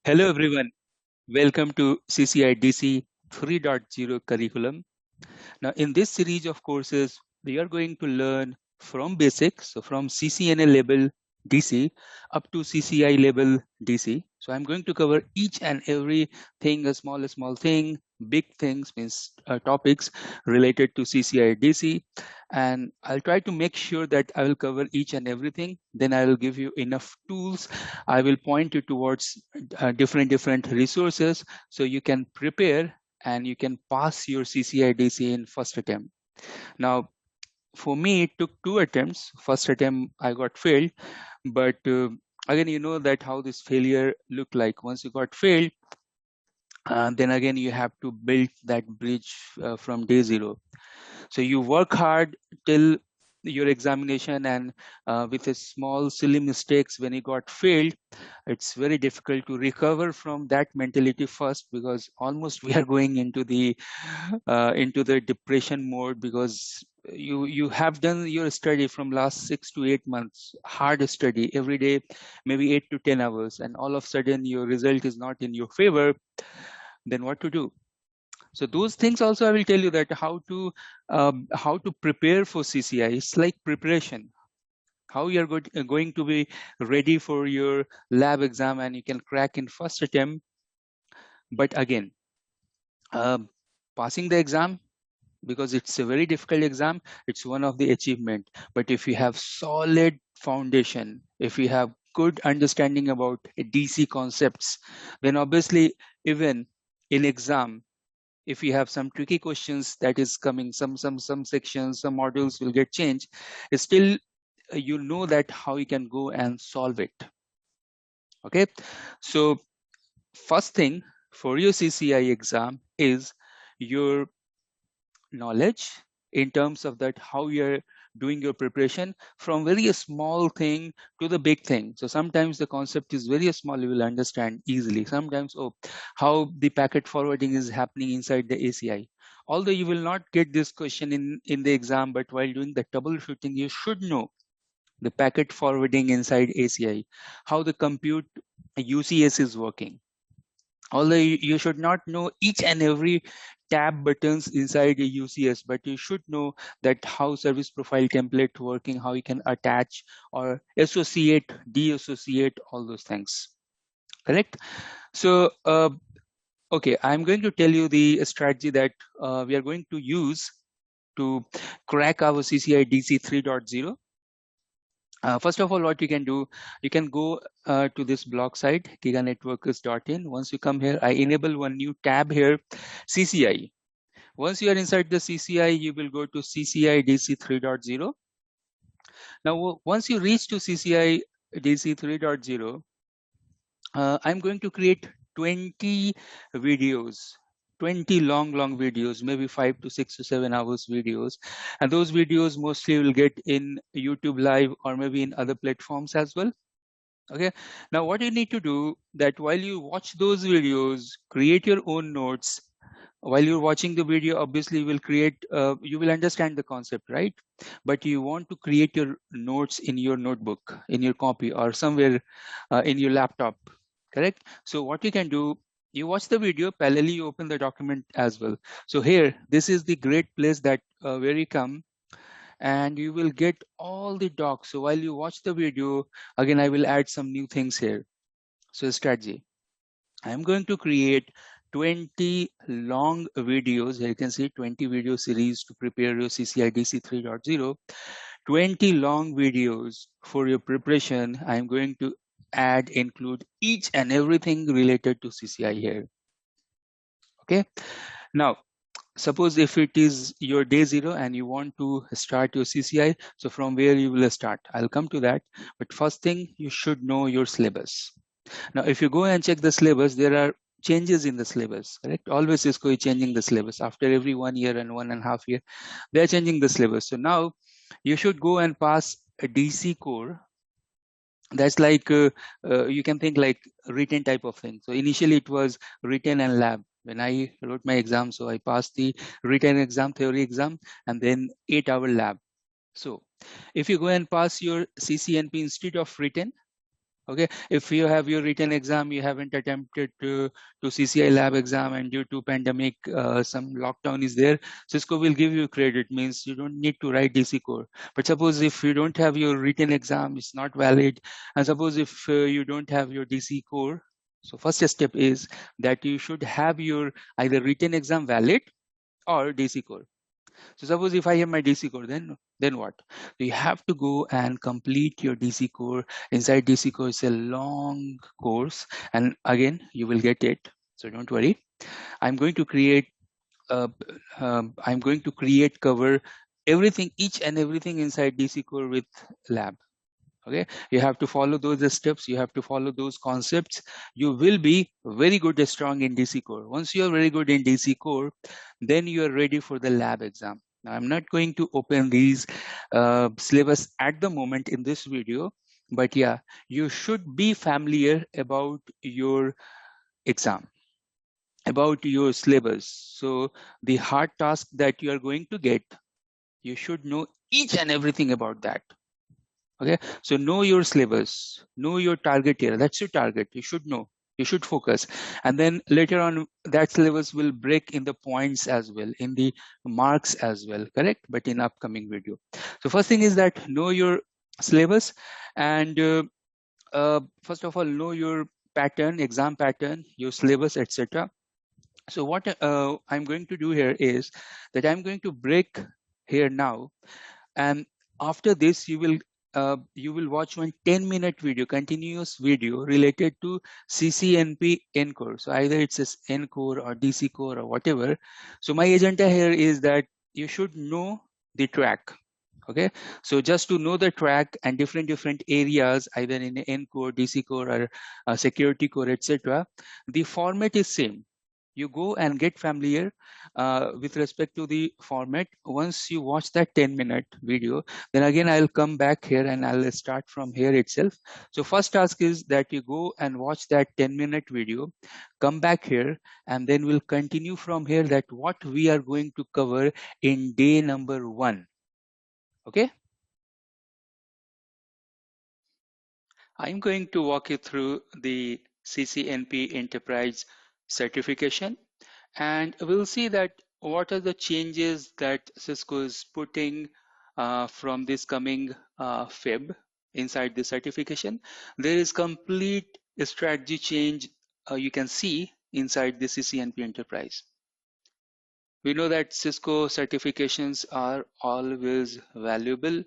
Hello everyone, welcome to CCIE DC 3.0 curriculum. Now in this series of courses, we are going to learn from basics, so from CCNA level DC up to CCI level DC. So I'm going to cover each and every thing, a small thing, big things means topics related to CCI DC, and I'll try to make sure that I will cover each and everything. Then I will give you enough tools. I will point you towards different resources so you can prepare and you can pass your CCI DC in first attempt. Now, for me, it took 2 attempts. First attempt, I got failed, but again, you know that how this failure looked like. Once you got failed, then again, you have to build that bridge from day zero. So you work hard till your examination, and with a small silly mistakes when you got failed, it's very difficult to recover from that mentality first, because almost we are going into the depression mode, because you have done your study from last 6 to 8 months, hard study every day, maybe 8 to 10 hours, and all of a sudden your result is not in your favor. Then what to do? So those things also I will tell you that how to prepare for CCI. It's like preparation. How you are going to be ready for your lab exam and you can crack in first attempt. But again, passing the exam, because it's a very difficult exam, it's one of the achievement. But if you have solid foundation, if you have good understanding about DC concepts, then obviously even in exam, if you have some tricky questions that is coming, some sections, some modules will get changed, still you know that how you can go and solve it. Okay, so first thing for your CCI exam is your knowledge in terms of that how you're doing your preparation from very small thing to the big thing. So sometimes the concept is very small, you will understand easily. Sometimes, oh, how the packet forwarding is happening inside the ACI. Although you will not get this question in the exam, but while doing the troubleshooting, you should know the packet forwarding inside ACI, how the compute UCS is working. Although you should not know each and every tab buttons inside a UCS, but you should know that how service profile template working, how you can attach or associate, deassociate, all those things. Correct? So, okay, I'm going to tell you the strategy that we are going to use to crack our CCI DC 3.0. First of all, what you can do, you can go to this blog site, giganetworkers.in. Once you come here, I enable one new tab here, CCI. Once you are inside the CCI, you will go to CCI DC 3.0. Now, once you reach to CCI DC 3.0, I'm going to create 20 videos. 20 long videos, maybe 5 to 6 to 7 hours videos, and those videos mostly will get in YouTube live or maybe in other platforms as well. Okay, now what you need to do, that while you watch those videos, create your own notes. While you're watching the video, obviously you will create you will understand the concept, right? But you want to create your notes in your notebook, in your copy, or somewhere in your laptop. Correct? So what you can do, you watch the video, parallelly you open the document as well. So here, this is the great place that where you come and you will get all the docs. So while you watch the video, again, I will add some new things here. So strategy, I'm going to create 20 long videos. Here you can see 20 video series to prepare your CCI DC 3.0. 20 long videos for your preparation. I'm going to include each and everything related to CCI here. Okay. Now, suppose if it is your day zero and you want to start your CCI, so from where you will start, I'll come to that. But first thing, you should know your syllabus. Now, if you go and check the syllabus, there are changes in the syllabus, correct? Always Cisco is changing the syllabus. After every 1 year and 1.5 years, they're changing the syllabus. So now you should go and pass a DC core. That's like, you can think like written type of thing. So initially it was written and lab. When I wrote my exam, so I passed the written exam, theory exam, and then 8-hour lab. So if you go and pass your CCNP instead of written, Okay, if you have your written exam, you haven't attempted to CCI lab exam, and due to pandemic, some lockdown is there, Cisco will give you credit, means you don't need to write DC core. But suppose if you don't have your written exam, it's not valid. And suppose if you don't have your DC core, so first step is that you should have your either written exam valid or DC core. So suppose if I have my DC core, then what? You have to go and complete your DC core. Inside DC core is a long course, and again you will get it. So don't worry. I'm going to create. Uh, I'm going to create cover everything, each and everything inside DC core with lab. Okay, you have to follow those steps, you have to follow those concepts. You will be very good strong in DC core. Once you are very good in DC core, then you are ready for the lab exam. Now I'm not going to open these syllabus at the moment in this video, but yeah, you should be familiar about your exam, about your syllabus. So the hard task that you are going to get, you should know each and everything about that. Okay, so know your syllabus, know your target area. That's your target. You should know. You should focus, and then later on, that syllabus will break in the points as well, in the marks as well. Correct? But in upcoming video. So first thing is that know your syllabus, and first of all, know your pattern, exam pattern, your syllabus, etc. So what I'm going to do here is that I'm going to break here now, and after this you will watch one 10-minute video, continuous video related to CCNP Encor. So either it's a Encor or DC core or whatever. So my agenda here is that you should know the track. Okay, so just to know the track and different areas, either in Encor, DC core, or security core, etc., the format is same. You go and get familiar with respect to the format. Once you watch that 10-minute video, then again I'll come back here and I'll start from here itself. So first task is that you go and watch that 10-minute video, come back here, and then we'll continue from here, that what we are going to cover in day number 1. Okay, I'm going to walk you through the CCNP Enterprise certification, and we'll see that what are the changes that Cisco is putting from this coming Feb inside the certification. There is complete strategy change you can see inside the CCNP Enterprise. We know that Cisco certifications are always valuable.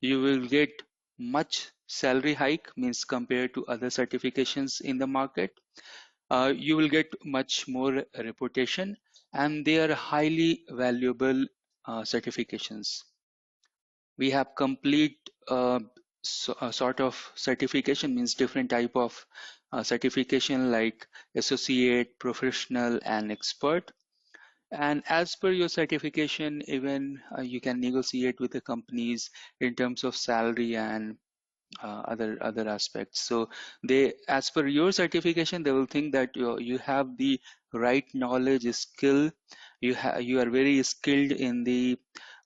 You will get much salary hike, means compared to other certifications in the market. You will get much more reputation, and they are highly valuable certifications. We have complete sort of certification, means different type of certification like associate, professional, and expert. And as per your certification, even you can negotiate with the companies in terms of salary and other aspects. So they, as per your certification, they will think that you have the right knowledge, skill. You are very skilled in the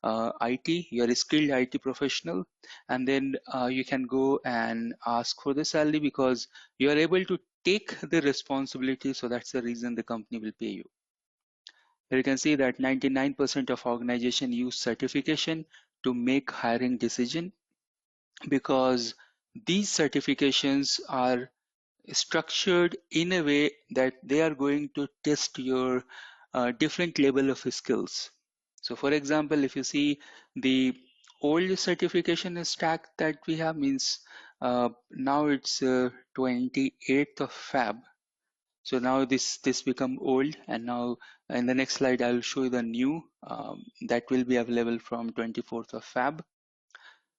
IT. You are a skilled IT professional, and then you can go and ask for the salary because you are able to take the responsibility. So that's the reason the company will pay you. Here you can see that 99% of organizations use certification to make hiring decision, because these certifications are structured in a way that they are going to test your different level of skills. So for example, if you see the old certification stack that we have, means now it's 28th of Feb. So now this become old, and now in the next slide I will show you the new that will be available from 24th of Feb.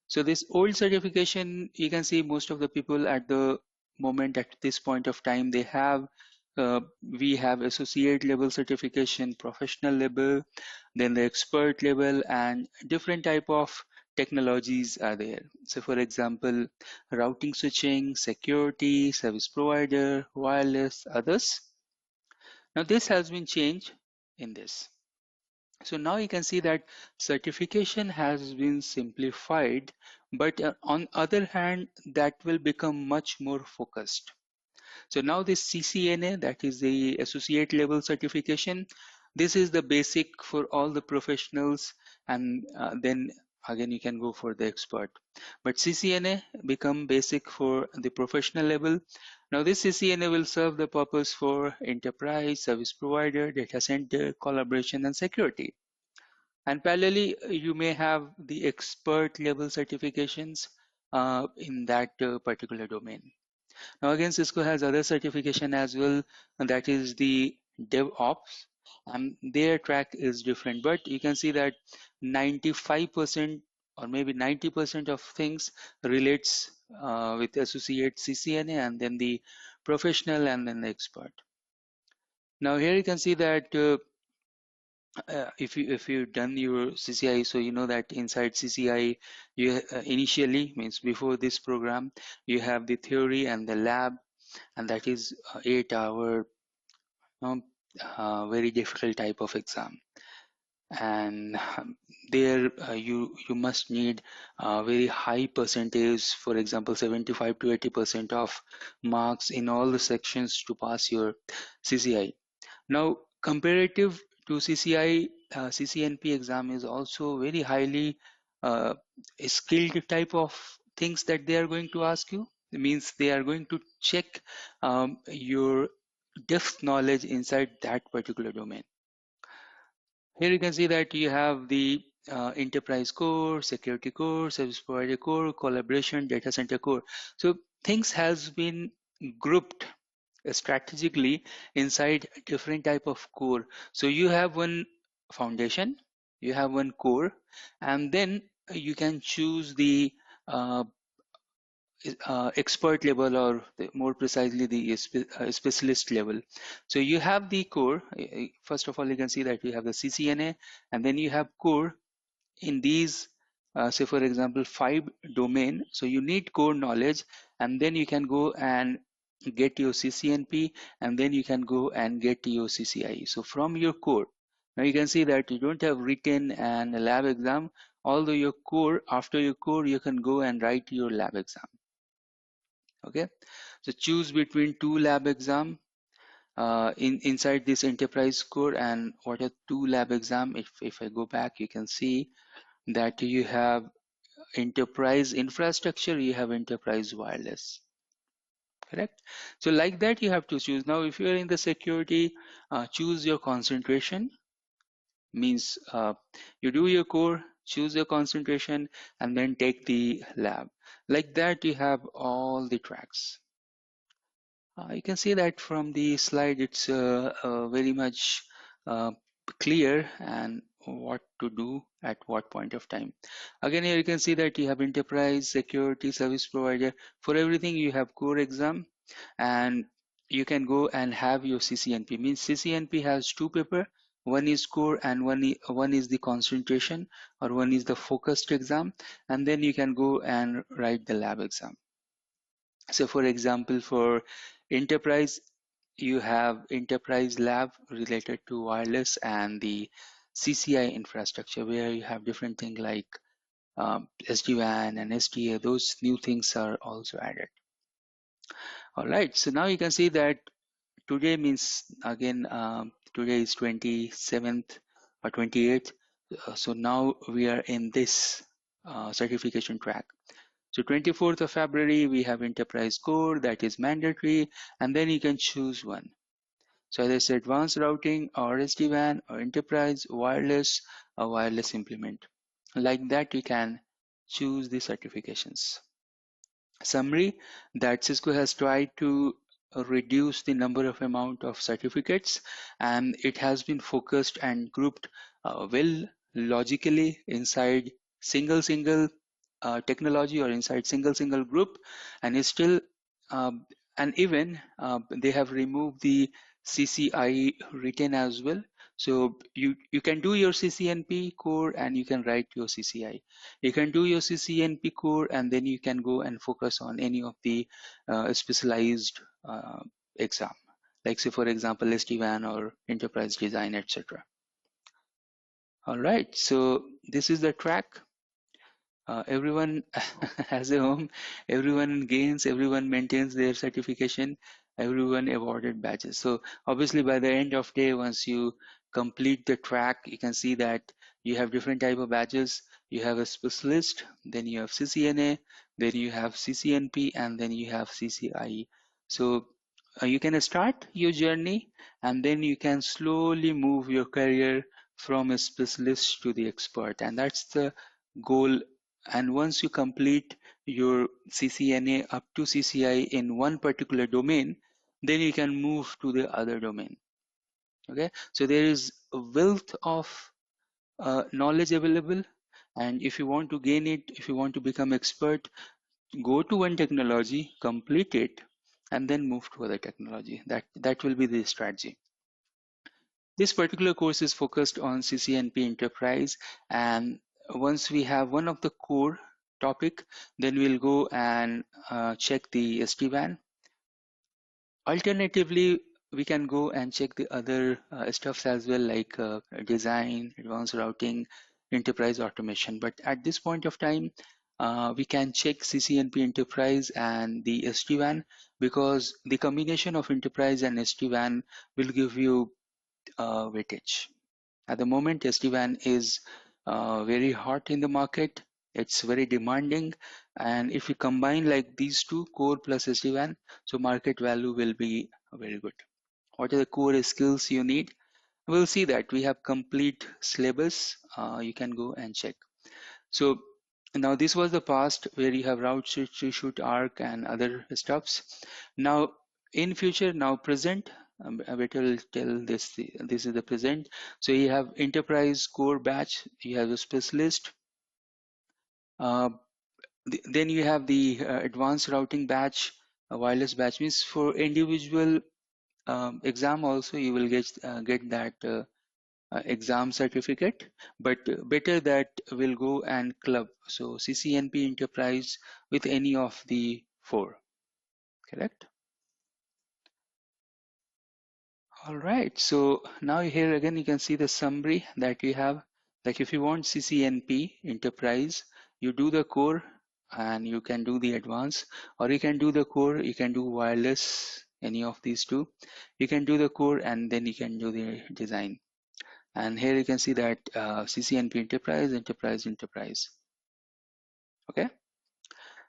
So this old certification, you can see most of the people at the moment, at this point of time, they have we have associate level certification, professional level, then the expert level, and different type of technologies are there. So for example, routing, switching, security, service provider, wireless, others. Now this has been changed in this. So now you can see that certification has been simplified But on other hand, that will become much more focused. So now this CCNA, that is the associate level certification, this is the basic for all the professionals, and then again you can go for the expert. But CCNA become basic for the professional level. Now this CCNA will serve the purpose for enterprise, service provider, data center, collaboration and security. And parallelly, you may have the expert level certifications in that particular domain. Now again, Cisco has other certification as well, and that is the DevOps, and their track is different. But you can see that 95% or maybe 90% of things relates with associate CCNA, and then the professional, and then the expert. Now here you can see that if you've done your CCI, so you know that inside CCI, you initially, means before this program, you have the theory and the lab, and that is 8 hour um, very difficult type of exam. And there you must need very high percentage, for example 75 to 80% of marks in all the sections to pass your CCI. Now comparative to CCI, CCNP exam is also very highly uh, skilled type of things that they are going to ask you. It means they are going to check your depth knowledge inside that particular domain. Here you can see that you have the enterprise core, security core, service provider core, collaboration, data center core. So things has been grouped strategically inside different type of core. So you have one foundation, you have one core, and then you can choose the uh, expert level, or more precisely the specialist level. So you have the core. First of all, you can see that you have the CCNA, and then you have core in these, say for example, 5 domain. So you need core knowledge, and then you can go and get your CCNP, and then you can go and get your CCIE. So from your core, now you can see that you don't have written and a lab exam. Although your core, after your core, you can go and write your lab exam. Okay, so choose between 2 lab exam inside this enterprise core. And what are 2 lab exam? If I go back, you can see that you have enterprise infrastructure, you have enterprise wireless, correct? So like that you have to choose. Now if you are in the security, choose your concentration, means you do your core, choose your concentration, and then take the lab. Like that you have all the tracks. You can see that from the slide, it's very much uh, clear and what to do at what point of time. Again, here you can see that you have enterprise, security, service provider. For everything, you have core exam, and you can go and have your CCNP. Means CCNP has 2 paper. One is core, and one is the concentration, or one is the focused exam, and then you can go and write the lab exam. So for example, for enterprise, you have enterprise lab related to wireless and the CCI infrastructure, where you have different things like SDWAN and SDA. Those new things are also added. All right, so now you can see that today means, again, today is 27th or 28th. So now we are in this certification track. So 24th of February, we have enterprise core, that is mandatory, and then you can choose one. So either it's advanced routing or SD-WAN or enterprise wireless or wireless implement. Like that, you can choose the certifications. Summary, that Cisco has tried to reduce the number of amount of certificates, and it has been focused and grouped well logically inside single technology, or inside single group. And it's still and even they have removed the CCI written as well. So you can do your CCNP core and you can write your CCI. You can do your CCNP core and then you can go and focus on any of the specialized exam, like say for example SD-WAN or enterprise design, etc. All right, so this is the track. Everyone has a home, everyone gains, everyone maintains their certification, everyone awarded badges. So obviously by the end of day, once you complete the track, you can see that you have different type of badges. You have a specialist, then you have CCNA, then you have CCNP, and then you have CCIE. So you can start your journey, and then you can slowly move your career from a specialist to the expert, and that's the goal. And once you complete your CCNA up to CCI in one particular domain, then you can move to the other domain. Okay, so there is a wealth of knowledge available, and if you want to gain it, if you want to become expert, go to one technology, complete it, and then move to other technology. That will be the strategy. This particular course is focused on CCNP Enterprise, and once we have one of the core topic, then we'll go and check the SD-WAN. Alternatively, we can go and check the other stuffs as well, like design, advanced routing, enterprise automation. But at this point of time, we can check CCNP Enterprise and the SD-WAN, because the combination of enterprise and SD-WAN will give you weightage. At the moment, SD-WAN is very hot in the market. It's very demanding. And if we combine like these two, core plus SD-WAN, so market value will be very good. What are the core skills you need? We'll see that we have complete syllabus. You can go and check. So now this was the past where you have route shoot arc and other stuffs. Now in future, now present, I will tell this. This is the present. So you have enterprise core batch. You have a specialist. Uh, then you have the advanced routing batch. Wireless batch means for individual exam also you will get that. Exam certificate, but better that will go and club. So CCNP Enterprise with any of the four, correct? All right, so now here again you can see the summary that we have. Like if you want CCNP Enterprise, you do the core and you can do the advanced, or you can do the core, you can do wireless, any of these two. You can do the core and then you can do the design. And here you can see that CCNP Enterprise, Enterprise, Enterprise. Okay,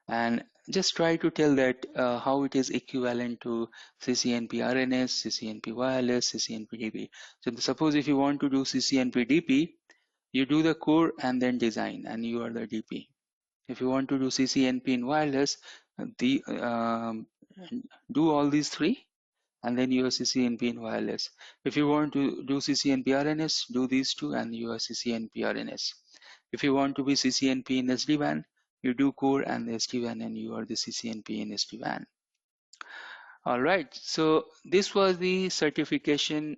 and just try to tell that how it is equivalent to CCNP RNS, CCNP Wireless, CCNP DP. So suppose if you want to do CCNP DP, you do the core and then design, and you are the DP. If you want to do CCNP in wireless, the do all these three, and then you are CCNP in wireless. If you want to do CCNP RNS, do these two and you are CCNP RNS. If you want to be CCNP in SD-WAN, you do core and the SD-WAN and you are the CCNP in SD-WAN. All right, so this was the certification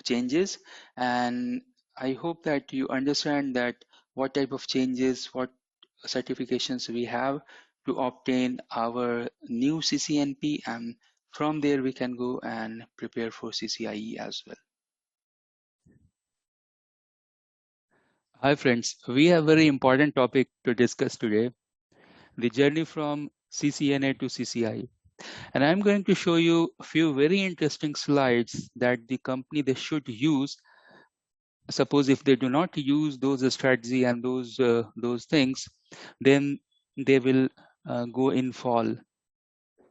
changes, and I hope that you understand that what type of changes, what certifications we have to obtain our new CCNP, and from there we can go and prepare for CCIE as well. Hi friends, we have a very important topic to discuss today, the journey from CCNA to CCIE. And I'm going to show you a few very interesting slides that the company they should use. Suppose if they do not use those strategy and those things, then they will go in fall.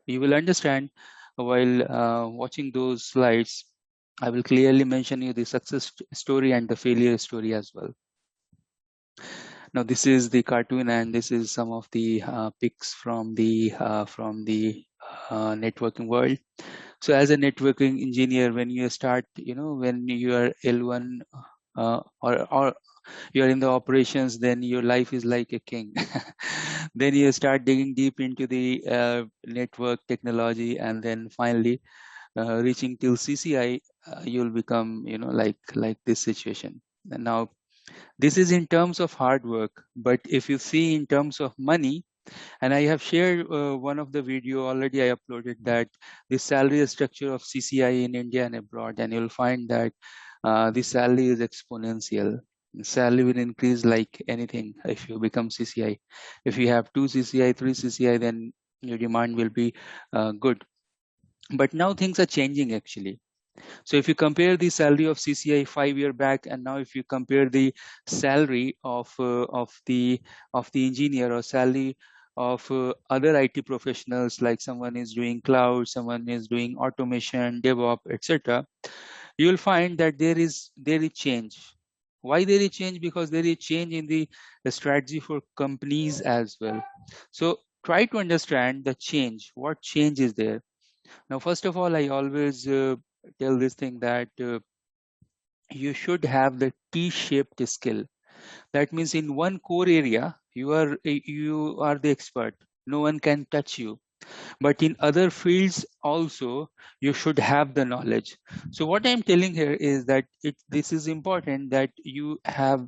You will understand while watching those slides. I will clearly mention you the success story and the failure story as well. Now this is the cartoon, and this is some of the pics from the networking world. So as a networking engineer, when you start, when you are L1 or you are in the operations, then your life is like a king. Then you start digging deep into the network technology, and then finally reaching till CCI, you'll become, like this situation. And now this is in terms of hard work, but if you see in terms of money, and I have shared one of the video already, I uploaded that the salary structure of CCI in India and abroad, and you'll find that the salary is exponential. Salary will increase like anything if you become CCI. If you have 2 CCI, 3 CCI, then your demand will be good. But now things are changing actually. So if you compare the salary of CCI 5 year back, and now if you compare the salary of the engineer, or salary of other IT professionals, like someone is doing cloud, someone is doing automation, DevOps, etc., you will find that there is change. Why there is change? Because there is change in the strategy for companies as well. So try to understand the change. What change is there? Now, first of all, I always tell this thing that you should have the T-shaped skill. That means in one core area, you are the expert. No one can touch you. But in other fields also, you should have the knowledge. So what I'm telling here is that this is important, that you have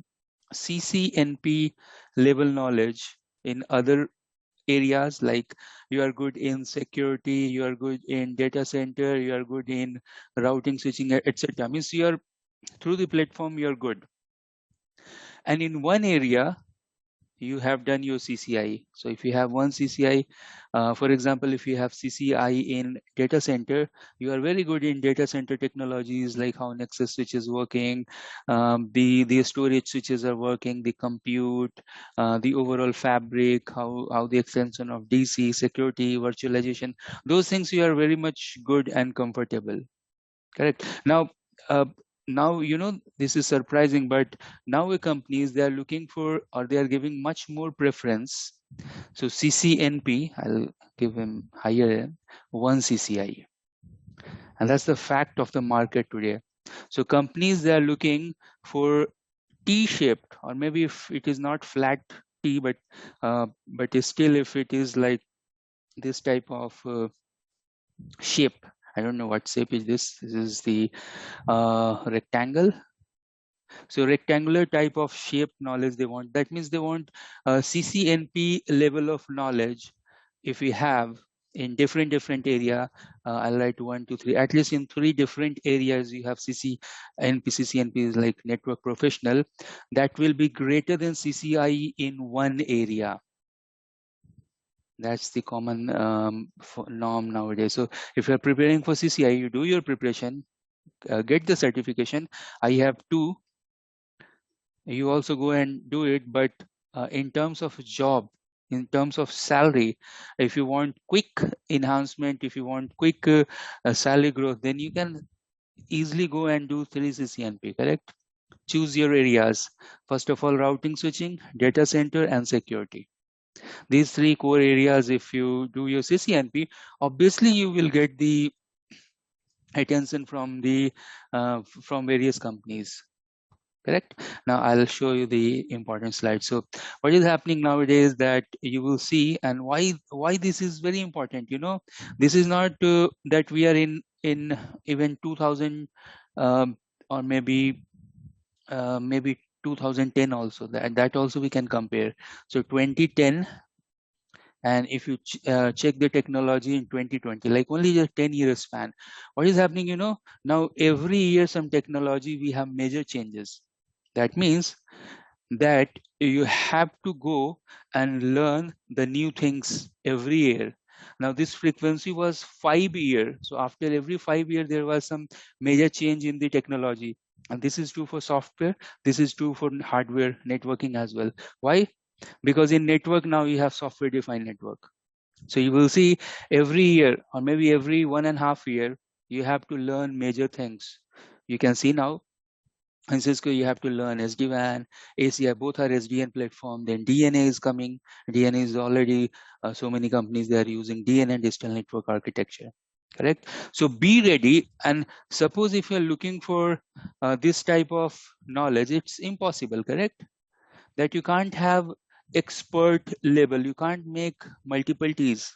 CCNP level knowledge in other areas, like you are good in security, you are good in data center, you are good in routing, switching, etc. Means you are through the platform, you're good. And in one area, you have done your CCI. So if you have one CCI, for example, if you have CCI in data center, you are very good in data center technologies, like how Nexus switch is working, the storage switches are working, the compute, the overall fabric, how the extension of DC, security, virtualization, those things you are very much good and comfortable. Correct. Uh, now this is surprising, but now companies, they are looking for, or they are giving much more preference. So CCNP, I'll give him higher end, one CCI, and that's the fact of the market today. So companies, they are looking for T-shaped, or maybe if it is not flat T, but still if it is like this type of shape. I don't know what shape is this. This is the rectangle. So rectangular type of shape knowledge they want. That means they want CCNP level of knowledge. If we have in different area, I'll write 1, 2, 3. At least in 3 different areas, you have CCNP. CCNP is like network professional. That will be greater than CCIE in one area. That's the common norm nowadays. So if you're preparing for CCI, you do your preparation, get the certification. I have 2. You also go and do it, but in terms of job, in terms of salary, if you want quick enhancement, if you want quick salary growth, then you can easily go and do 3 CCNP. Correct? Choose your areas. First of all, routing, switching, data center, and security. These 3 core areas, if you do your CCNP, obviously you will get the attention from from various companies. Correct. Now I'll show you the important slide. So what is happening nowadays, that you will see, and why this is very important. This is not that we are in even 2000, or maybe 2010 also. That also we can compare. So 2010, and if you check the technology in 2020, like only a 10-year span, what is happening? Now every year some technology, we have major changes. That means that you have to go and learn the new things every year. Now this frequency was 5 year. So after every 5 year, there was some major change in the technology. And this is true for software. This is true for hardware networking as well. Why? Because in network now you have software defined network. So you will see every year, or maybe every 1.5 year, you have to learn major things. You can see now in Cisco, you have to learn SDWAN, ACI, both are SDN platform. Then DNA is coming. DNA is already, so many companies, they are using DNA, digital network architecture. Correct. So be ready. And suppose if you're looking for this type of knowledge, it's impossible. Correct. That you can't have expert level. You can't make multiple T's.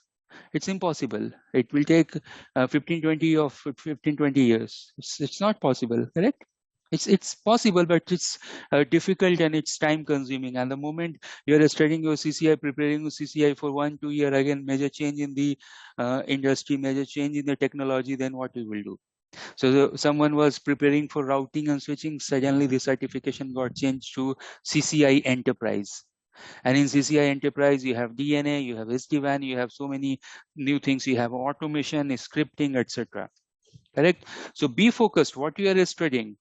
It's impossible. It will take 15, 20 years. It's not possible. Correct. It's possible, but it's difficult, and it's time consuming. And the moment you're studying your CCI, preparing your CCI for 1-2 year, again major change in the industry, major change in the technology, then what we will do? So someone was preparing for routing and switching, suddenly the certification got changed to CCI Enterprise. And in CCI Enterprise, you have DNA, you have SDWAN, you have so many new things. You have automation, scripting, etc. Correct? So be focused. What you are studying,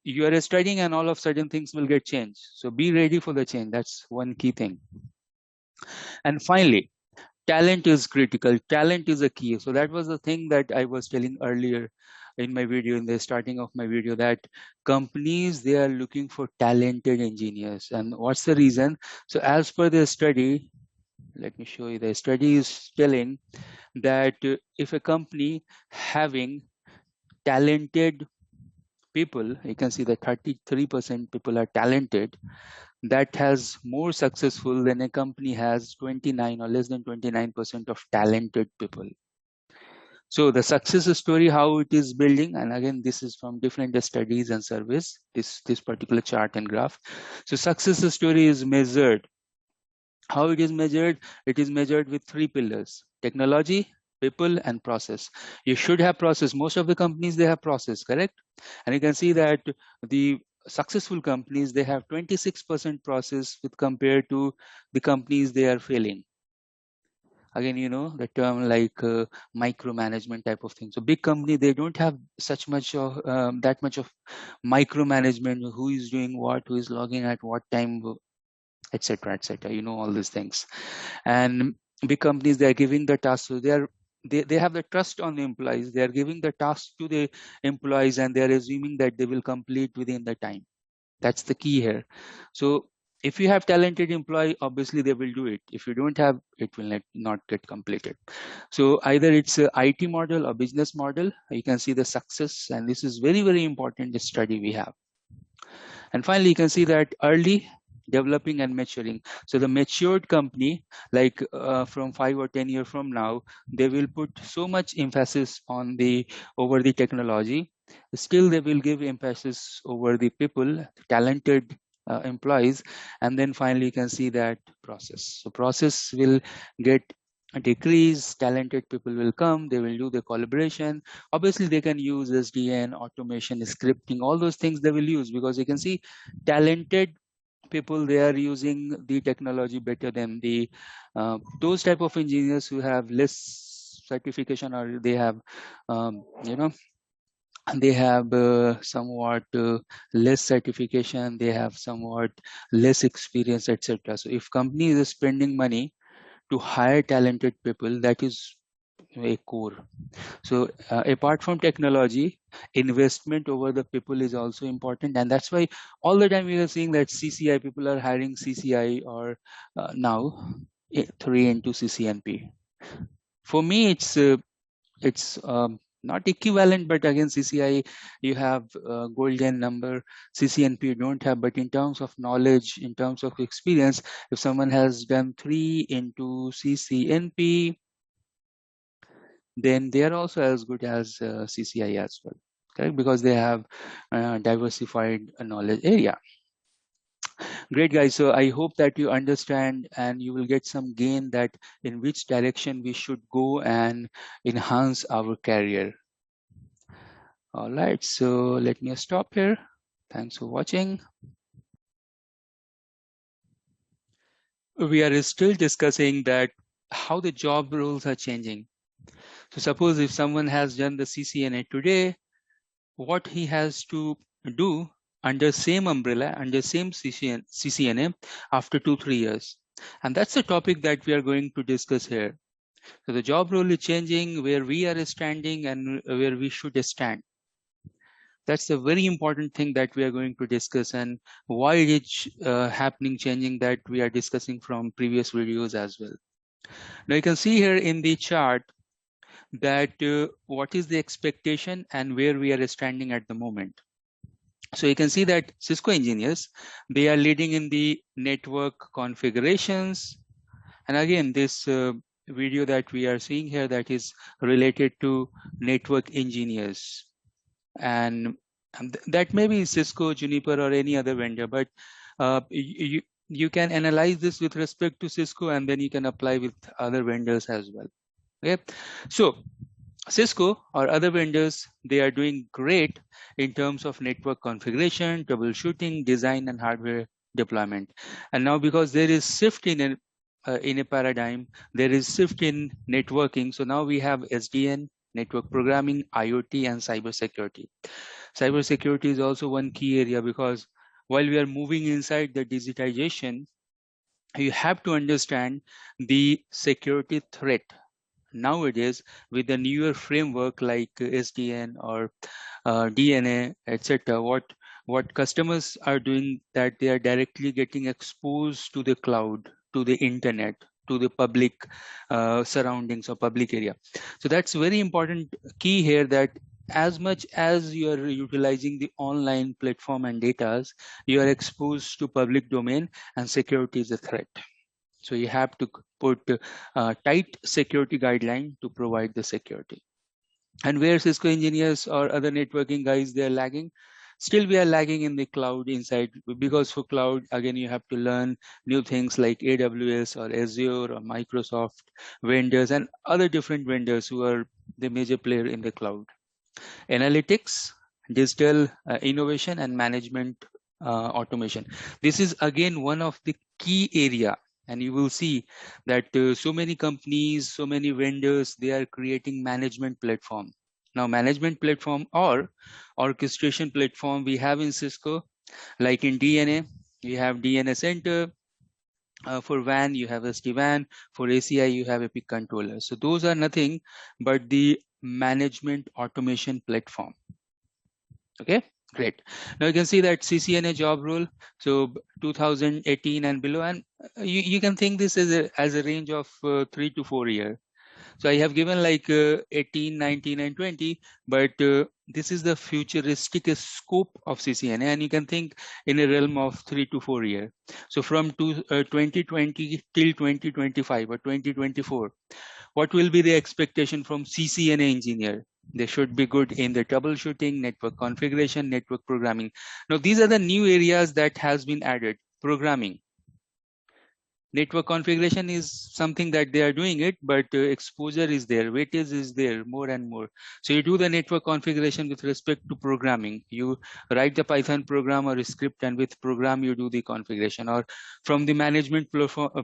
you are studying, and all of sudden things will get changed. So be ready for the change. That's one key thing. And finally, talent is critical. Talent is a key. So that was the thing that I was telling earlier in my video, in the starting of my video, that companies, they are looking for talented engineers. And what's the reason? So as per the study, let me show you, the study is telling that if a company having talented people, you can see that 33% people are talented, that has more successful than a company has 29 or less than 29% of talented people. So the success story, how it is building, and again, this is from different studies and surveys, this particular chart and graph. So success story is measured. How it is measured? It is measured with 3 pillars: technology, people, and process. You should have process. Most of the companies, they have process, correct? And you can see that the successful companies, they have 26% process with compared to the companies they are failing. Again, you know, the term like micromanagement type of thing. So big company, they don't have such much of that much of micromanagement, who is doing what, who is logging at what time, etc., etc. You know, all these things. And big companies, they are giving the task, so they have the trust on the employees. They are giving the task to the employees, and they are assuming that they will complete within the time. That's the key here. So if you have talented employee, obviously they will do it. If you don't have, it will not get completed. So either it's a IT model or business model, you can see the success, and this is very, very important, the study we have. And finally, you can see that early developing and maturing. So the matured company, like from 5 or 10 years from now, they will put so much emphasis on the over the technology. Still, they will give emphasis over the people, talented employees. And then finally, you can see that process. So process will get decrease, talented people will come, they will do the collaboration. Obviously they can use SDN, automation, scripting, all those things they will use, because you can see talented people, they are using the technology better than the those type of engineers who have less certification, or they have you know, they have somewhat less certification, they have somewhat less experience, etc. So if company is spending money to hire talented people, that is a core. So apart from technology, investment over the people is also important, and that's why all the time we are seeing that CCI people are hiring CCI, or now 3 into CCNP. For me, it's not equivalent, but again, CCI, you have golden number, CCNP you don't have. But in terms of knowledge, in terms of experience, if someone has done 3 into CCNP, then they are also as good as CCI as well, correct? Because they have diversified knowledge area. Great, guys. So I hope that you understand and you will get some gain that in which direction we should go and enhance our career. All right, so let me stop here. Thanks for watching. We are still discussing that how the job roles are changing. So suppose if someone has done the CCNA today, what he has to do under same umbrella, under same CCNA after 2-3 years. And that's the topic that we are going to discuss here. So the job role is changing, where we are standing and where we should stand. That's a very important thing that we are going to discuss, and why it is happening, changing, that we are discussing from previous videos as well. Now you can see here in the chart that what is the expectation and where we are standing at the moment. So you can see that Cisco engineers, they are leading in the network configurations. And again, this video that we are seeing here, that is related to network engineers. And that may be Cisco, Juniper, or any other vendor, but you can analyze this with respect to Cisco, and then you can apply with other vendors as well. Okay, so Cisco or other vendors, they are doing great in terms of network configuration, troubleshooting, design, and hardware deployment. And now because there is shift in a paradigm, there is shift in networking. So now we have SDN, network programming, IoT, and cybersecurity. Cybersecurity is also one key area because while we are moving inside the digitization, you have to understand the security threat nowadays with the newer framework like SDN or DNA, etc. What customers are doing, that they are directly getting exposed to the cloud, to the internet, to the public surroundings or public area. So that's very important key here, that as much as you are utilizing the online platform and data, you are exposed to public domain, and security is a threat. So you have to put tight security guideline to provide the security. And where Cisco engineers or other networking guys, they are lagging, still we are lagging in the cloud inside, because for cloud, again, you have to learn new things like AWS or Azure or Microsoft vendors and other different vendors who are the major player in the cloud. Analytics, digital innovation, and management automation. This is again one of the key area, and you will see that so many companies, so many vendors, they are creating management platform. Now, management platform or orchestration platform we have in Cisco, like in DNA, you have DNA Center. For WAN, you have SD-WAN. For ACI, you have Epic Controller. So those are nothing but the management automation platform. Okay, great. Now you can see that CCNA job role. So 2018 and below, and you can think this as a range of 3 to 4 years. So I have given like 18, 19, and 20, but this is the futuristic scope of CCNA, and you can think in a realm of 3 to 4 years. So from 2020 till 2025 or 2024, what will be the expectation from CCNA engineer? They should be good in the troubleshooting, network configuration, network programming. Now, these are the new areas that has been added. Programming. Network configuration is something that they are doing it, but exposure is there, weightage is there more and more. So you do the network configuration with respect to programming. You write the Python program or a script, and with program you do the configuration. Or from the management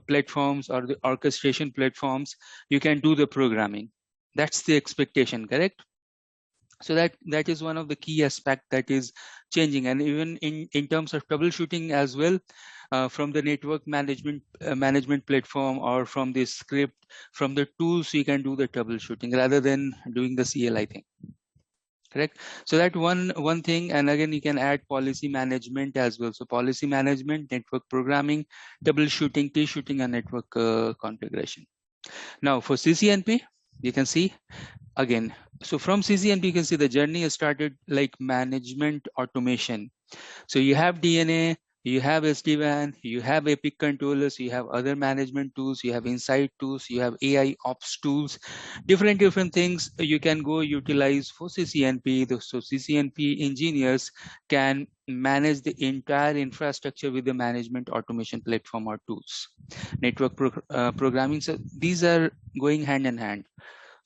platforms or the orchestration platforms, you can do the programming. That's the expectation, correct? So that is one of the key aspect that is changing. And even in terms of troubleshooting as well, from the network management platform or from the script, from the tools, you can do the troubleshooting rather than doing the CLI thing, correct? So that one thing. And again, you can add policy management as well. So policy management, network programming, troubleshooting, T-shooting, and network configuration. Now for CCNP, you can see again, so from CCNP, you can see the journey has started like management automation. So you have DNA, you have SD-WAN, you have Epic controllers, you have other management tools, you have insight tools, you have AI ops tools, different things you can go utilize for CCNP. So CCNP engineers can manage the entire infrastructure with the management automation platform or tools. Network programming. So these are going hand in hand.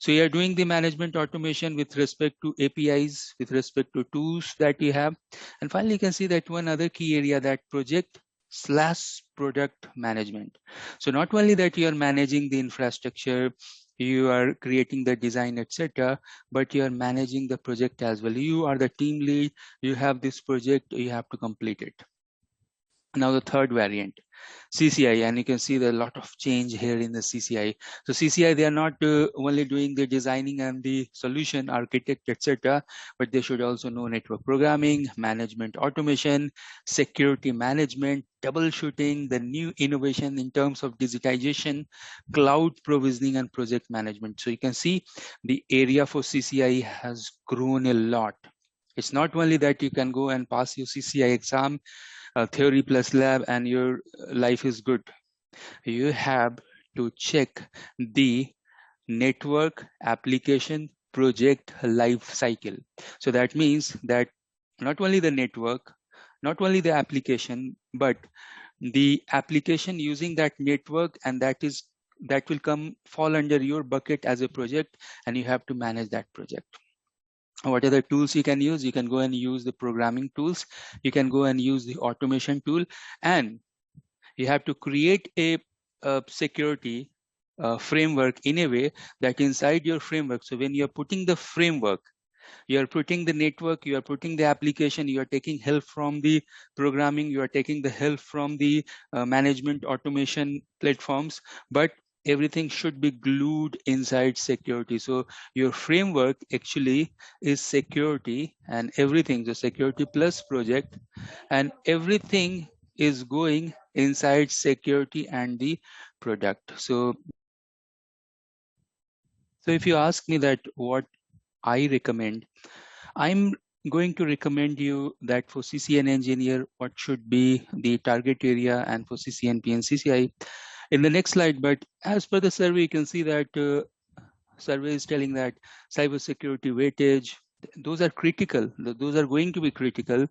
So you are doing the management automation with respect to APIs, with respect to tools that you have. And finally, you can see that one other key area, that project/product management. So not only that you are managing the infrastructure, you are creating the design, etc., but you are managing the project as well. You are the team lead, you have this project, you have to complete it. Now the third variant, CCI, and you can see there a lot of change here in the CCI. So CCI, they are not only doing the designing and the solution architect, etc., but they should also know network programming, management automation, security management, troubleshooting, the new innovation in terms of digitization, cloud provisioning, and project management. So you can see the area for CCI has grown a lot. It's not only that you can go and pass your CCI exam, theory plus lab, and your life is good. You have to check the network application project life cycle. So that means that not only the network, not only the application, but the application using that network, and that is that will fall under your bucket as a project, and you have to manage that project. What are the tools you can use? You can go and use the programming tools. You can go and use the automation tool, and you have to create a security framework in a way that inside your framework. So when you're putting the framework, you are putting the network, you are putting the application, you are taking help from the programming, you are taking the help from the management automation platforms, but everything should be glued inside security. So your framework actually is security and everything, the security plus project, and everything is going inside security and the product. So if you ask me that what I recommend, I'm going to recommend you that for CCN engineer, what should be the target area, and for CCNP and CCI in the next slide. But as per the survey, you can see that survey is telling that cybersecurity weightage, those are critical. Those are going to be critical,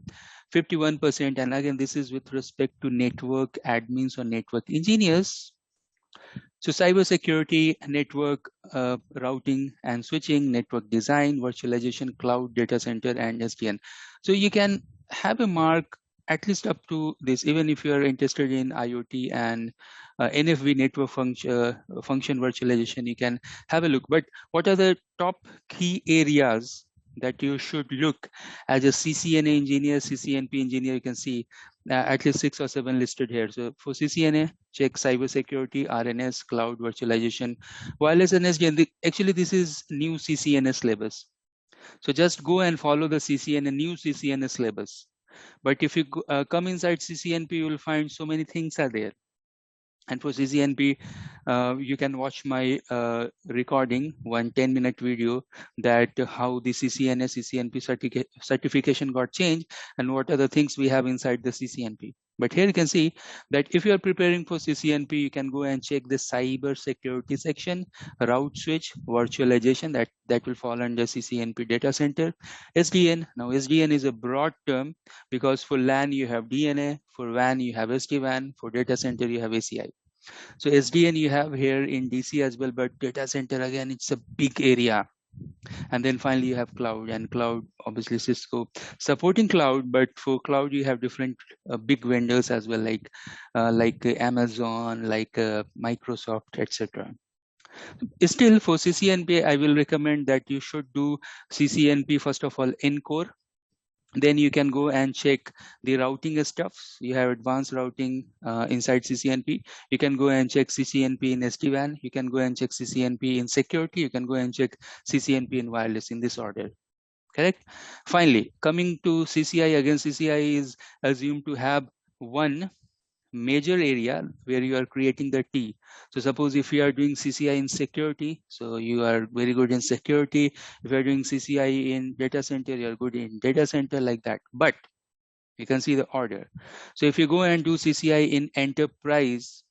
51%. And again, this is with respect to network admins or network engineers. So cybersecurity, network routing and switching, network design, virtualization, cloud, data center, and SDN. So you can have a mark at least up to this, even if you are interested in IoT and NFV network function virtualization, you can have a look. But what are the top key areas that you should look as a CCNA engineer, CCNP engineer? You can see at least 6 or 7 listed here. So for CCNA, check cybersecurity, RNS, cloud virtualization, wireless and SDN. Actually, this is new CCNA syllabus. So just go and follow the CCNA, new CCNA syllabus. But if you come inside CCNP, you will find so many things are there. And for CCNP, you can watch my recording, 1 10-minute video, that how the CCNA, CCNP certification got changed and what are the things we have inside the CCNP. But here you can see that if you are preparing for CCNP, you can go and check the cyber security section, route switch, virtualization, that will fall under CCNP data center. SDN, now SDN is a broad term because for LAN you have DNA, for WAN you have SD-WAN, for data center you have ACI. So SDN you have here in DC as well, but data center, again, it's a big area. And then finally you have cloud, and cloud, obviously Cisco supporting cloud, but for cloud you have different big vendors as well, like Amazon, like Microsoft, etc. Still for CCNP, I will recommend that you should do CCNP first of all, Encor. Then you can go and check the routing stuffs. You have advanced routing inside CCNP. You can go and check CCNP in SD-WAN. You can go and check CCNP in security. You can go and check CCNP in wireless, in this order. Correct? Finally, coming to CCI, again, CCI is assumed to have one major area where you are creating the T. So suppose if you are doing CCI in security, so you are very good in security. If you are doing CCI in data center, you are good in data center, like that. But you can see the order. So if you go and do CCI in enterprise,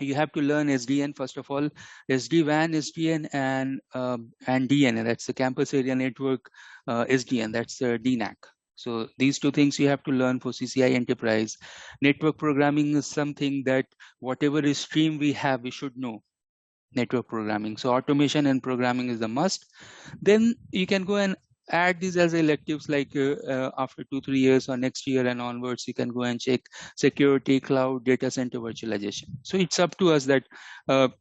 you have to learn SDN first of all, SD-WAN, SDN, and DN. That's the campus area network SDN. That's DNAC. So these two things you have to learn for CCI enterprise. Network programming is something that whatever stream we have, we should know network programming. So automation and programming is the must. Then you can go and add these as electives, like after 2-3 years or next year and onwards, you can go and check security, cloud, data center virtualization. So it's up to us that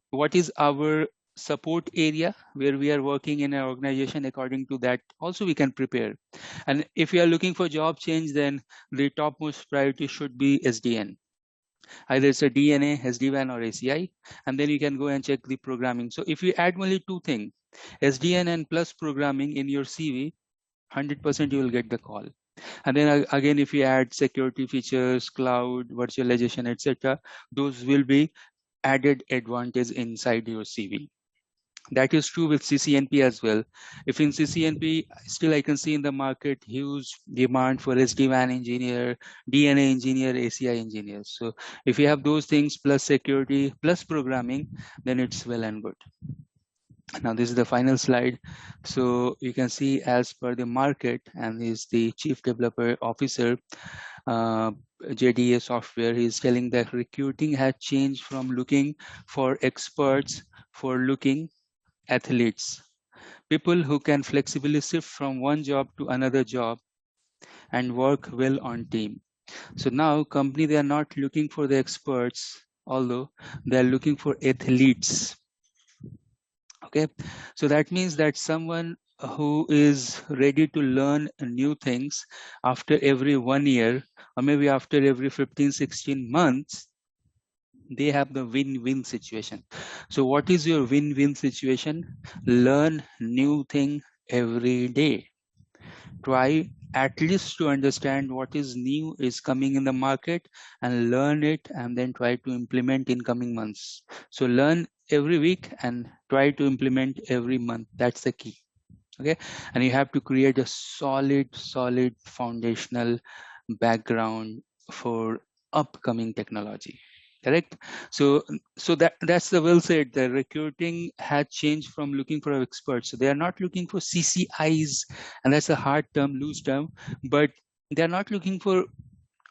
what is our support area where we are working in an organization. According to that also we can prepare. And if you are looking for job change, then the topmost priority should be SDN. Either it's a DNA, SD-WAN, or ACI, and then you can go and check the programming. So if you add only 2 things, SDN and plus programming in your CV, 100% you will get the call. And then again, if you add security features, cloud, virtualization, etc., those will be added advantage inside your CV. That is true with CCNP as well. If in CCNP, still I can see in the market huge demand for SD-WAN engineer, DNA engineer, ACI engineers. So if you have those things plus security plus programming, then it's well and good. Now this is the final slide. So you can see as per the market, and is the chief developer officer, JDA software. He's telling that recruiting has changed from looking for experts for looking athletes, people who can flexibly shift from one job to another job and work well on team. So now company, they are not looking for the experts, although they are looking for athletes. Okay, so that means that someone who is ready to learn new things after every 1 year, or maybe after every 15, 16 months, they have the win-win situation. So what is your win-win situation? Learn new thing every day. Try at least to understand what is new is coming in the market and learn it, and then try to implement in coming months. So learn every week and try to implement every month. That's the key. Okay, and you have to create a solid foundational background for upcoming technology. Correct. So that's the well said. The recruiting had changed from looking for experts. So they are not looking for CCIs, and that's a hard term, loose term, but they are not looking for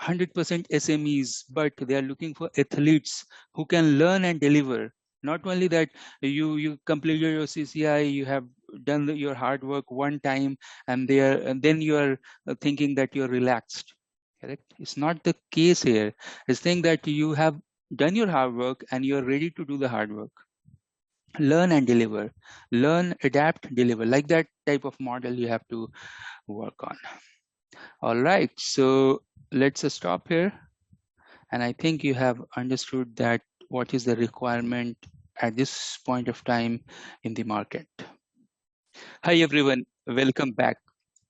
100% SMEs, but they are looking for athletes who can learn and deliver. Not only that, you completed your CCI, you have done your hard work one time, and then you are thinking that you're relaxed. Correct? It's not the case here. It's saying that you have done your hard work and you're ready to do the hard work. Learn and deliver. Learn, adapt, deliver. Like that type of model you have to work on. All right. So let's stop here. And I think you have understood that what is the requirement at this point of time in the market. Hi everyone, welcome back.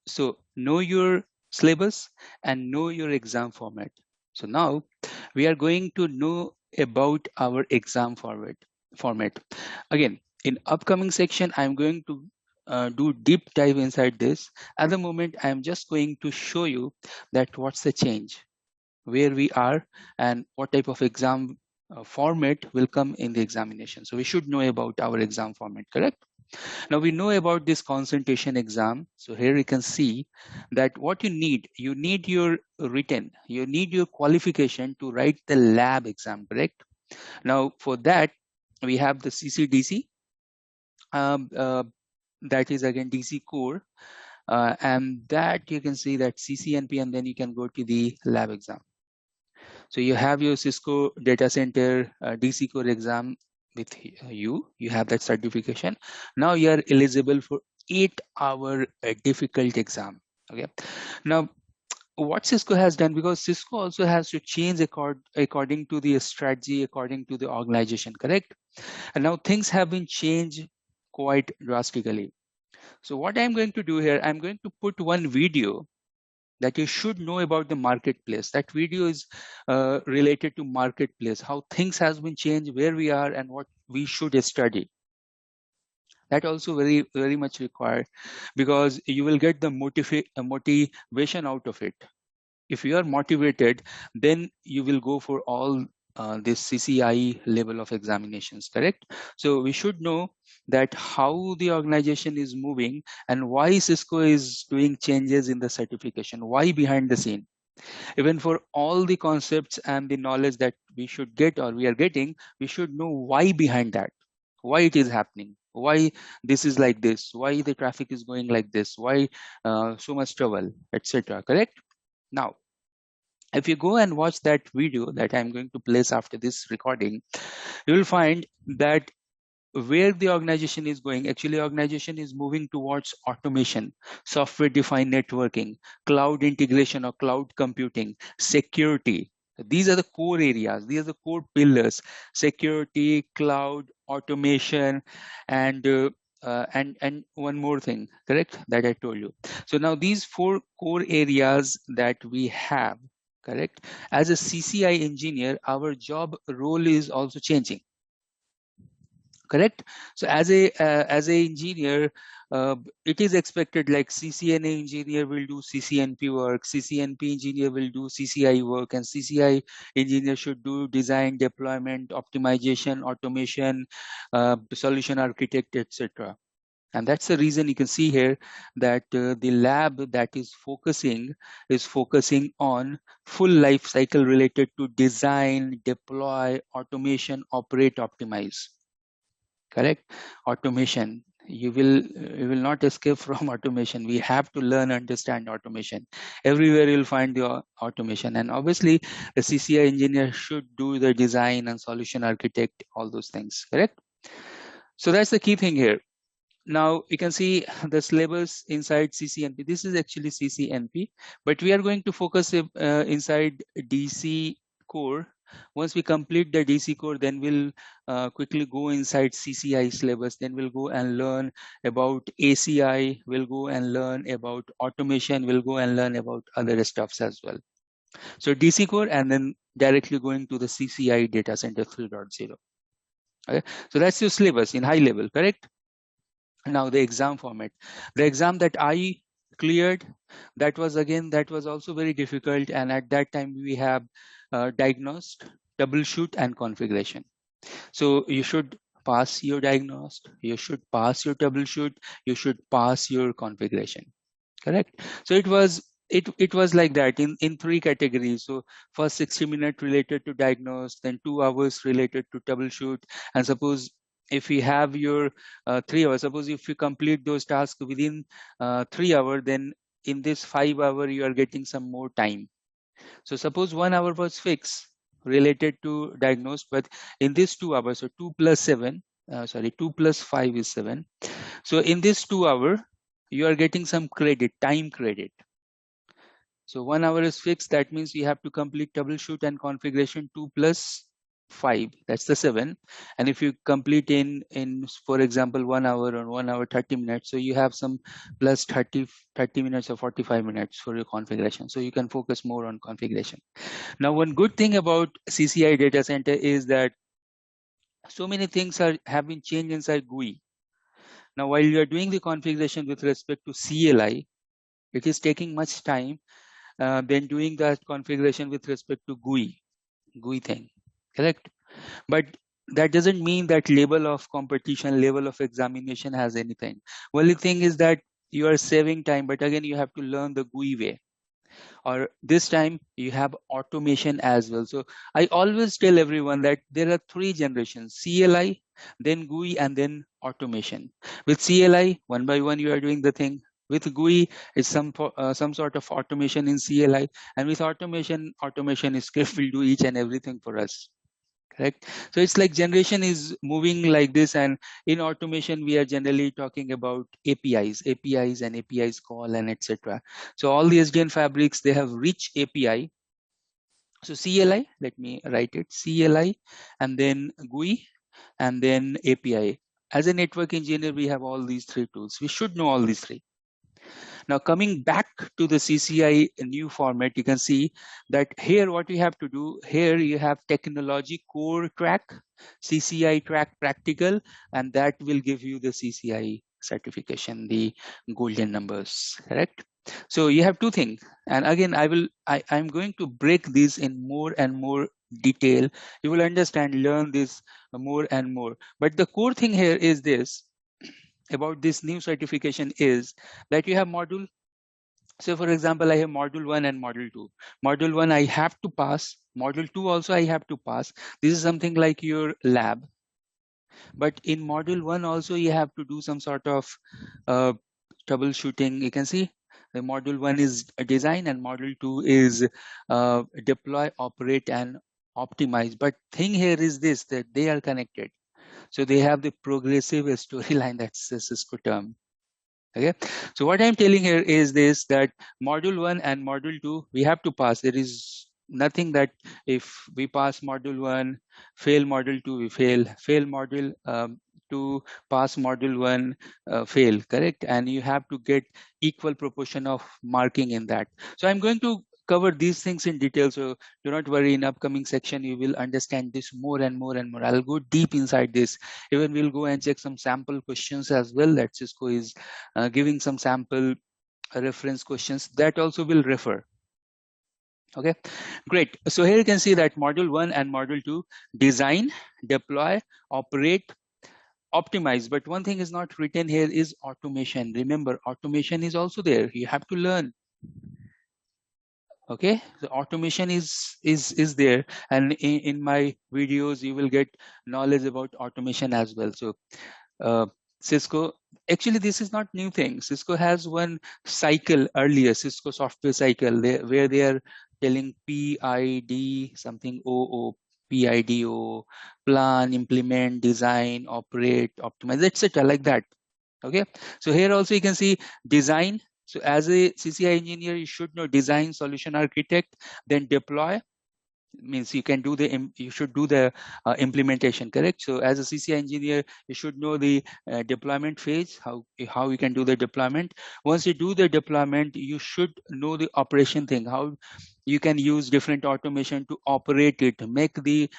So know your syllabus and know your exam format. So now we are going to know about our exam format. Again, in upcoming section, I'm going to do deep dive inside this. At the moment, I'm just going to show you that what's the change, where we are, and what type of exam format will come in the examination. So we should know about our exam format, correct? Now we know about this concentration exam. So here you can see that what you need your written, you need your qualification to write the lab exam, correct? Now for that, we have the CCDC, um, uh, that is again DC core, and that you can see that CCNP, and then you can go to the lab exam. So you have your Cisco data center DC core exam with you have that certification. Now you are eligible for 8-hour difficult exam. Okay. Now what Cisco has done, because Cisco also has to change according to the strategy, according to the organization, correct? And now things have been changed quite drastically. So what I'm going to do here, I'm going to put one video that you should know about the marketplace. That video is related to marketplace, how things has been changed, where we are, and what we should study. That also very much required, because you will get the motivation out of it. If you are motivated, then you will go for all this CCIE level of examinations, correct? So we should know that how the organization is moving and why Cisco is doing changes in the certification, why behind the scene. Even for all the concepts and the knowledge that we should get or we are getting, we should know why behind that, why it is happening, why this is like this, why the traffic is going like this, why so much trouble, etc. Correct? Now, if you go and watch that video that I'm going to place after this recording, you will find that where the organization is going, actually organization is moving towards automation, software defined networking, cloud integration or cloud computing, security. These are the core areas, these are the core pillars: security, cloud, automation, and and one more thing, correct, that I told you. So now these 4 core areas that we have, correct, as a CCI engineer, our job role is also changing, correct? So as a engineer, it is expected like CCNA engineer will do CCNP work, CCNP engineer will do CCI work, and CCI engineer should do design, deployment, optimization, automation, solution architect, etc. And that's the reason you can see here that the lab that is focusing on full life cycle related to design, deploy, automation, operate, optimize. Correct? Automation. You will not escape from automation. We have to learn, understand automation. Everywhere you'll find the automation, and obviously the CCI engineer should do the design and solution architect, all those things. Correct? So that's the key thing here. Now you can see the syllabus inside CCNP. This is actually CCNP, but we are going to focus inside DC core. Once we complete the DC core, then we'll quickly go inside CCI syllabus. Then we'll go and learn about ACI. We'll go and learn about automation. We'll go and learn about other stuffs as well. So DC core, and then directly going to the CCI data center 3.0. Okay, so that's your syllabus in high level, correct? Now the exam format, the exam that I cleared, that was also very difficult, and at that time we have diagnosed, troubleshoot, and configuration. So you should pass your diagnosed, you should pass your troubleshoot, you should pass your configuration. Correct? So it was like that in three categories. So first 60 minutes related to diagnose, then 2 hours related to troubleshoot, and suppose if you have your 3 hours, suppose if you complete those tasks within 3 hours, then in this 5 hour you are getting some more time. So suppose 1 hour was fixed related to diagnose, but in this 2 hours, so 2 plus 7, 2 plus 5 is 7. So in this 2 hour, you are getting some credit, time credit. So 1 hour is fixed. That means you have to complete troubleshoot and configuration 2 plus 5. That's the 7. And if you complete in for example 1 hour or 1 hour 30 minutes, so you have some plus 30 minutes or 45 minutes for your configuration. So you can focus more on configuration. Now, one good thing about CCI data center is that so many things have been changed inside GUI. Now, while you are doing the configuration with respect to CLI, it is taking much time than doing that configuration with respect to GUI thing, correct? But that doesn't mean that level of competition, level of examination has anything. Only thing is that you are saving time, but again, you have to learn the GUI way. Or this time you have automation as well. So I always tell everyone that there are 3 generations: CLI, then GUI, and then automation. With CLI, one by one you are doing the thing. With GUI, it's some sort of automation in CLI, and with automation is script will do each and everything for us. Correct? So it's like generation is moving like this, and in automation we are generally talking about APIs and APIs call and etc. So all the SDN fabrics, they have rich API. So CLI, let me write it, CLI, and then GUI, and then API. As a network engineer, we have all these 3 tools. We should know all these 3. Now coming back to the CCI new format, you can see that here what you have to do, here you have technology core track, CCI track practical, and that will give you the CCI certification, the golden numbers, correct? So you have 2 things, and again I'm going to break these in more and more detail. You will understand, learn this more and more. But the core thing here is this, about this new certification, is that you have module. So for example, I have module 1 and module 2. Module 1 I have to pass, module 2 also I have to pass. This is something like your lab. But in module 1 also you have to do some sort of troubleshooting. You can see the module 1 is design and module 2 is deploy, operate, and optimize. But thing here is this, that they are connected. So they have the progressive storyline, that's the Cisco term. Okay, so what I'm telling here is this, that module 1 and module 2 we have to pass. There is nothing that if we pass module 1, fail module 2, we fail module 2, pass module 1, fail, correct? And you have to get equal proportion of marking in that. So I'm going to cover these things in detail, so do not worry. In upcoming section you will understand this more and more and more. I'll go deep inside this. Even we'll go and check some sample questions as well, that Cisco is giving some sample reference questions, that also will refer. Okay, great. So here you can see that module 1 and module 2, design, deploy, operate, optimize. But one thing is not written here is automation. Remember, automation is also there. You have to learn. Okay, the automation is there, and in my videos you will get knowledge about automation as well. So uh, Cisco, actually this is not new thing. Cisco has one cycle earlier, Cisco software cycle, where they are telling PID something OO, PIDO, plan, implement, design, operate, optimize, etc. like that. Okay, so here also you can see design. So as a CCI engineer, you should know design, solution architect, then deploy, means you can do the you should do the implementation, correct? So as a CCI engineer, you should know the deployment phase, how you can do the deployment. Once you do the deployment, you should know the operation thing, how you can use different automation to operate it, make the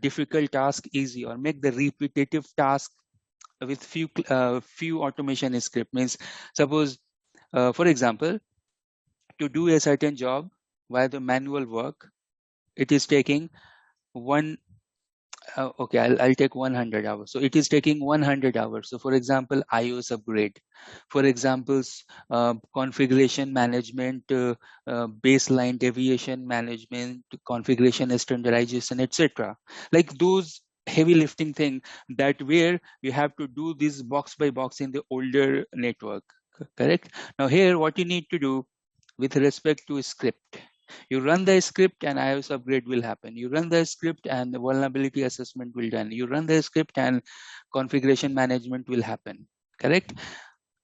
difficult task easy, or make the repetitive task with few automation script. Means suppose for example, to do a certain job via the manual work, it is taking one okay, I'll take 100 hours. So it is taking 100 hours. So for example, iOS upgrade, for examples, configuration management, baseline deviation management, configuration standardization, etc. Like those heavy lifting thing, that where you have to do this box by box in the older network, correct? Now here what you need to do with respect to script, you run the script and iOS upgrade will happen. You run the script and the vulnerability assessment will done. You run the script and configuration management will happen, correct?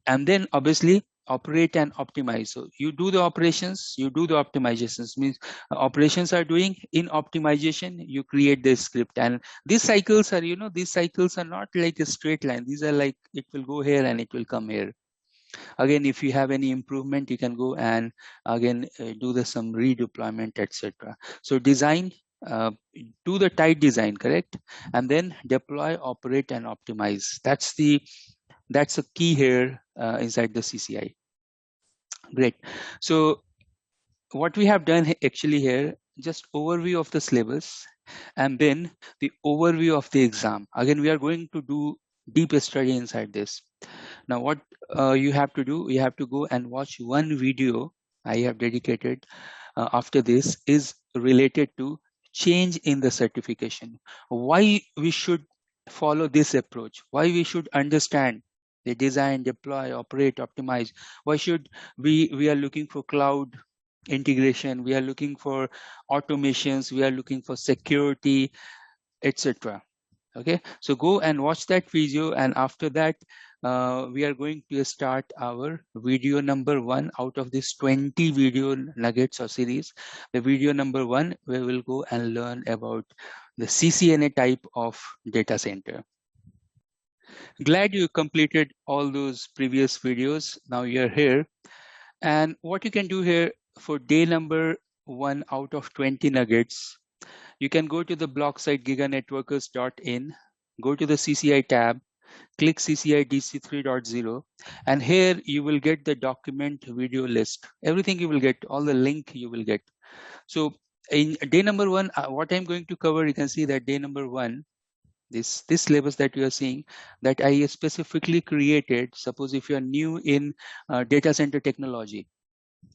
And then obviously operate and optimize. So you do the operations, you do the optimizations. Means operations are doing, in optimization you create the script. And these cycles are, these cycles are not like a straight line. These are like, it will go here and it will come here. Again, if you have any improvement, you can go and again do the some redeployment, etc. So design, do the tight design, correct? And then deploy, operate, and optimize. That's a key here inside the CCI. Great. So what we have done actually here, just overview of the syllabus, and then the overview of the exam. Again, we are going to do deep study inside this. Now what you have to do, you have to go and watch one video I have dedicated after this, is related to change in the certification. Why we should follow this approach, why we should understand the design, deploy, operate, optimize. Why should we are looking for cloud integration, we are looking for automations, we are looking for security, etc. Okay, so go and watch that video, and after that we are going to start our video number 1 out of this 20 video nuggets or series. The video number 1, we will go and learn about the CCNA type of data center. Glad you completed all those previous videos. Now you're here, and what you can do here for day number 1 out of 20 nuggets, you can go to the blog site giganetworkers.in, go to the CCI tab, click CCIE DC 3.0, and here you will get the document video list. Everything you will get, all the link you will get. So in day number 1, what I'm going to cover, you can see that day number 1, this syllabus that you are seeing, that I specifically created. Suppose if you are new in data center technology,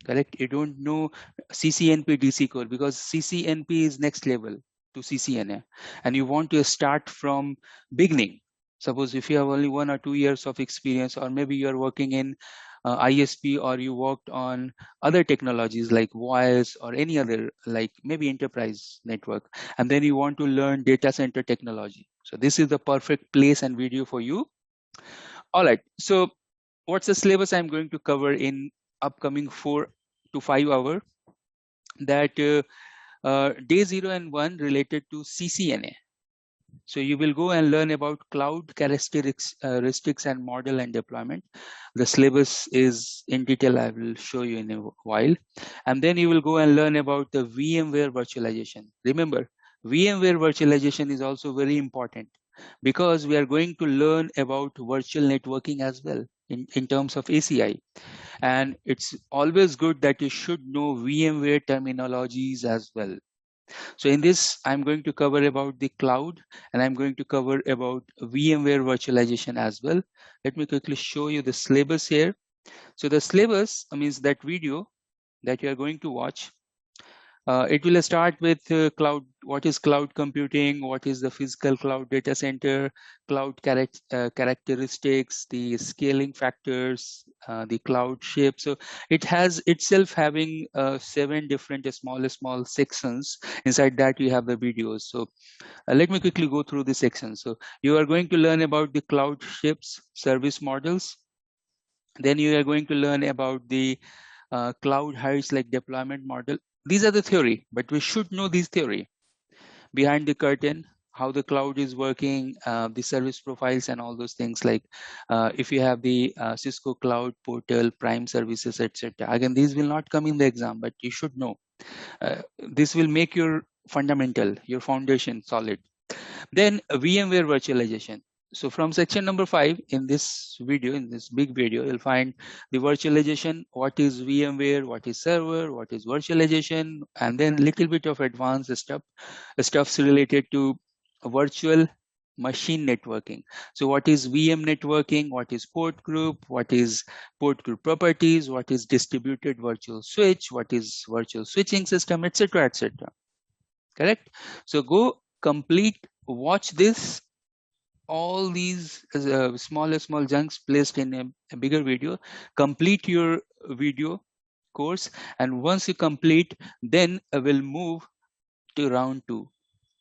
correct, you don't know CCNP DC core, because CCNP is next level to CCNA, and you want to start from beginning. Suppose if you have only 1 or 2 years of experience, or maybe you are working in ISP, or you worked on other technologies like wires or any other, like maybe enterprise network, and then you want to learn data center technology. So this is the perfect place and video for you. All right, so what's the syllabus I'm going to cover in upcoming 4 to 5 hours? That day 0 and 1 related to CCNA. So you will go and learn about cloud characteristics and model and deployment. The syllabus is in detail, I will show you in a while. And then you will go and learn about the VMware virtualization. Remember, VMware virtualization is also very important, because we are going to learn about virtual networking as well in terms of ACI. And it's always good that you should know VMware terminologies as well. So in this, I'm going to cover about the cloud, and I'm going to cover about VMware virtualization as well. Let me quickly show you the syllabus here. So the syllabus means that video that you are going to watch. It will start with cloud. What is cloud computing? What is the physical cloud data center? Cloud characteristics, the scaling factors, the cloud shape. So it has itself having 7 different small sections. Inside that you have the videos. So let me quickly go through the sections. So you are going to learn about the cloud shapes, service models. Then you are going to learn about the cloud heights like deployment model. These are the theory, but we should know this theory behind the curtain, how the cloud is working, the service profiles and all those things, like if you have the Cisco Cloud Portal, Prime Services, etc. Again, these will not come in the exam, but you should know. This will make your fundamental, your foundation solid. Then VMware virtualization. So from section number 5 in this video, in this big video, you'll find the virtualization, what is VMware, what is server, what is virtualization, and then little bit of advanced stuffs related to virtual machine networking. So what is VM networking, what is port group, what is port group properties, what is distributed virtual switch, what is virtual switching system, etc., etc. Correct? So go complete, watch this, all these small chunks placed in a bigger video. Complete your video course, and once you complete, then we'll move to round 2.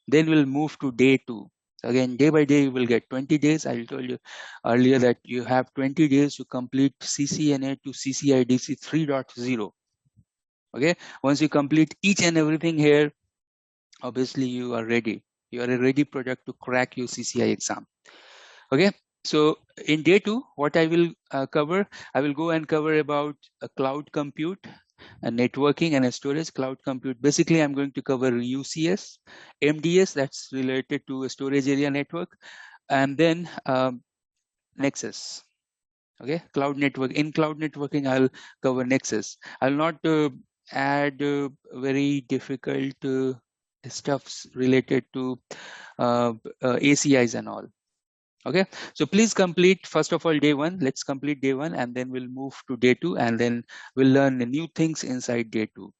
Then we'll move to day 2. Again, day by day you will get 20 days. I told you earlier that you have 20 days to complete CCNA to CCIE DC 3.0. Okay, once you complete each and everything here, obviously you are ready. You are a ready product to crack your CCI exam. Okay, so in day 2, what I will cover, I will go and cover about a cloud compute, a networking and a storage. Cloud compute, basically I'm going to cover UCS, MDS, that's related to a storage area network, and then Nexus. Okay, cloud network. In cloud networking, I'll cover Nexus. I'll not add very difficult stuffs related to ACIs and all. Okay, so please complete first of all day 1. Let's complete day 1, and then we'll move to day 2, and then we'll learn the new things inside day 2.